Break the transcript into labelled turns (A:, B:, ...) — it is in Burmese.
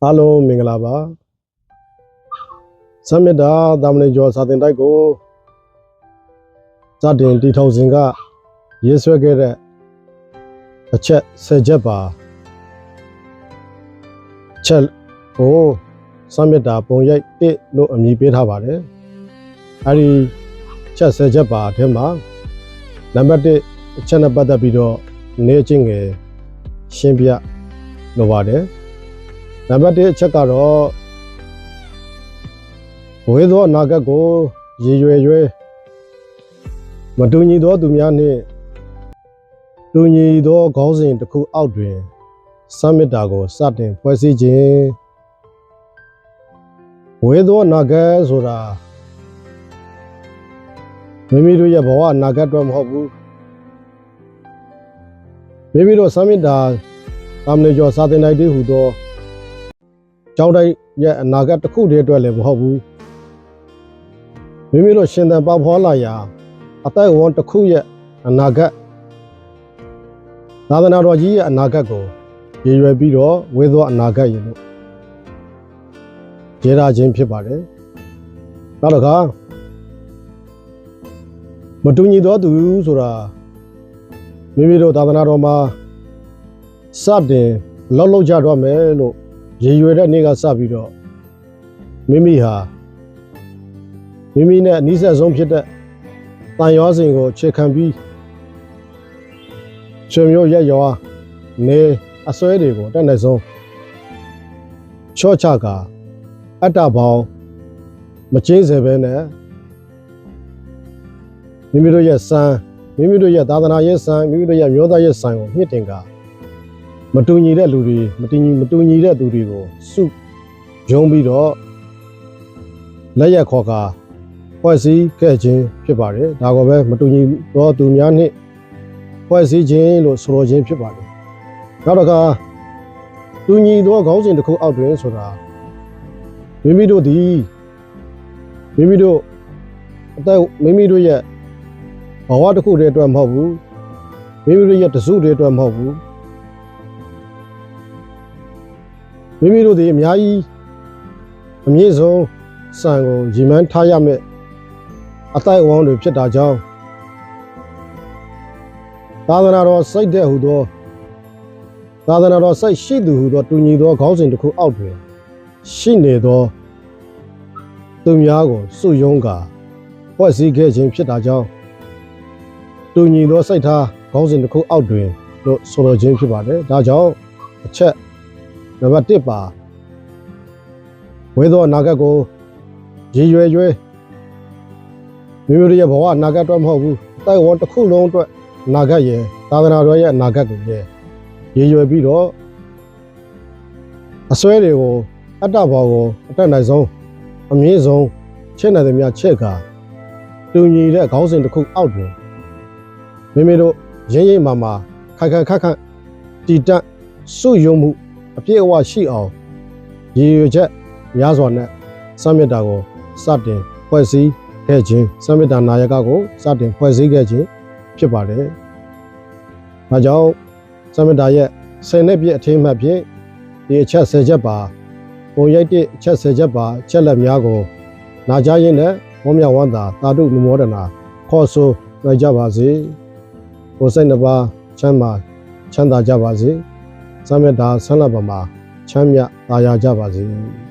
A: အားလုံးမင်္ဂလာပါစမေတ္တာတာမဏေကျော်စာသင်တိုက်ကိုစတင်တည်ထောင်စဉ်ကရေးဆွဲခဲ့တဲ့အချက်10ချက်ပါချက်ကိုစမေတ္တာပုံရိပ်1လို့အမည်ပေးထားပါတယ်အဲဒီချက်10ချက်ပါအထက်မှာနံပါတ်1အချက်နဲ့ပတ်သက်ပြီးတော့နေချင်းငယ်ရှင်းပြလိုပါတယ်နံပါတ်1အချက်ကတော့ဝေသောအနာဂတ်ကိုရည်ရွယ်၍မတူညီသောသူများနှင့်တူညီသောခေါင်းစဉ်တစ်ခုအောက်တွင်စမေတ္တာကိုစတင်ဖွဲ့စည်းခြင်းဝေသောအနာဂတ်ဆိုတာမိမိတို့ရဲ့ဘဝအနာဂတ်တော့မဟုတ်ဘူးမိမိတို့စမေတ္တာတာမဏေကျော်စာသင်တိုက်တည်းဟူသောကျောင်းတိုက်ရဲ့အနာဂတ်တစ်ခုတည်းအတွက်လည်းမဟုတ်ဘူးမိမိတို့ရှင်သန်ပေါဖွာလာရာအသက်အဝန်းတစ်ခုရဲ့အနာဂတ်သာသနာတော်ကြီးရဲ့အနာဂတ်ကိုရည်ရွယ်ပြီးတော့ဝေသောအနာဂတ်ရလို့ကျေးထားခြင်းဖြစ်ပါတယ်နောက်တစ်ခါမတူညီသောသူဆိုတာမိမိတို့သာသနာတော်မှာစတင်လောက်ကြတော့မယ်လို့ရည်ရွယ်တဲ့နေ့ကစပြီးတော့မိမိနဲ့အနည်းဆက်ဆုံးဖြစ်တဲ့တန်ရွာစဉ်ကိုခြေခံပြီးဆွေမျိုးရက်ရွာနေအစွဲတွေကိုတက်နိုင်ဆုံးချော့ချကအတ္တပေါင်းမကျင်းစေဘဲနဲ့မိမိတို့ရဲ့စံမိမိတို့ရဲ့သာသနာရဲ့စံမိမိတို့ရဲ့မျိုးသားရဲ့စံကိုမြင့်တင်ကမတူညီတဲ့လူတွေမတူညီတဲ့သူတွေကိုစုယုံပြီးတော့လက်ရက်ခေါ်ကာဖွဲ့စည်းခဲ့ခြင်းဖြစ်ပါတယ်ဒါကိုပဲမတူညီသောသူများနှင့်ဖွဲ့စည်းခြင်းလို့ဆိုလိုခြင်းဖြစ်ပါတယ်နောက်တစ်ခါတူညီသောခေါင်းစဉ်တစ်ခုအောက်တွင်ဆိုတာမိမိတို့သည်မိမိတို့ရဲ့ဘဝတစ်ခုတည်းအတွက်မဟုတ်ဘူးမိမိတို့ရဲ့တစုတည်းအတွက်မဟုတ်ဘူးမိမိတို့ဒီအများကြီးအမြင့်ဆုံးစံကိုရည်မှန်းထားရမယ်အတိုက်အဝန်းတွေဖြစ်တာကြောင့်သာသနာတော်စိတ်တဲ့ဟူသောသာသနာတော်စိတ်ရှိသူဟူသောတူညီသောခေါင်းစဉ်တစ်ခုအောက်တွင်ရှိနေသောသူများကိုစုယုံကဖွဲ့စည်းခဲ့ခြင်းဖြစ်တာကြောင့်တူညီသောစိတ်ထားခေါင်းစဉ်တစ်ခုအောက်တွင်လို့ဆိုလိုခြင်းဖြစ်ပါတယ်ဒါကြောင့်အချက်နံပါတ်1ပါဝေသောအနာဂတ်ကိုရည်ရွယ်၍မိမိတို့ရဲ့ဘဝအနာဂတ်တော့မဟုတ်ဘူးအတိုက်အဝန်းတစ်ခုလုံးအတွက်အနာဂတ်ရဲ့သာသနာတော်ရဲ့အနာဂတ်ကိုလည်းရည်ရွယ်ပြီးတော့အစွဲတွေကိုအတ္တဘောင်ကိုအတက်နိုင်ဆုံးအမြင့်ဆုံးချက်နိုင်သမျှချက်ကတူညီတဲ့ခေါင်းစဉ်တစ်ခုအောက်တွင်မိမိတို့ရင်းရိပ်မာခိုင်ခန့်တည်တတ်စုယုံမှုအပြည့်အဝရှိအောင်ရည်ရွယ်ချက်များစွာနဲ့စမေတ္တာကိုစတင်ဖွဲ့စည်းခဲ့ခြင်းစမေတ္တာနာယကကိုစတင်ဖွဲ့စည်းခဲ့ခြင်းဖြစ်ပါတယ်။ဒါကြောင့်စမေတ္တာရဲ့10နှစ်ပြည့်အထိမ်းအမှတ်ဖြင့်ဒီအချက်10ချက်ပါပုံရိပ်1အချက်10ချက်ပါချက်လက်များကိုနာကြားရင်းနဲ့ဝမ်းမြောက်ဝမ်းသာသာဓုနုမောဒနာခေါ်ဆိုနိုင်ကြပါစေ။ကိုယ်စိတ်နှပါချမ်းသာကြပါစေ။စမေတ္တာဆန္ဒပါမှာချမ်းမြသာယာကြပါစေ။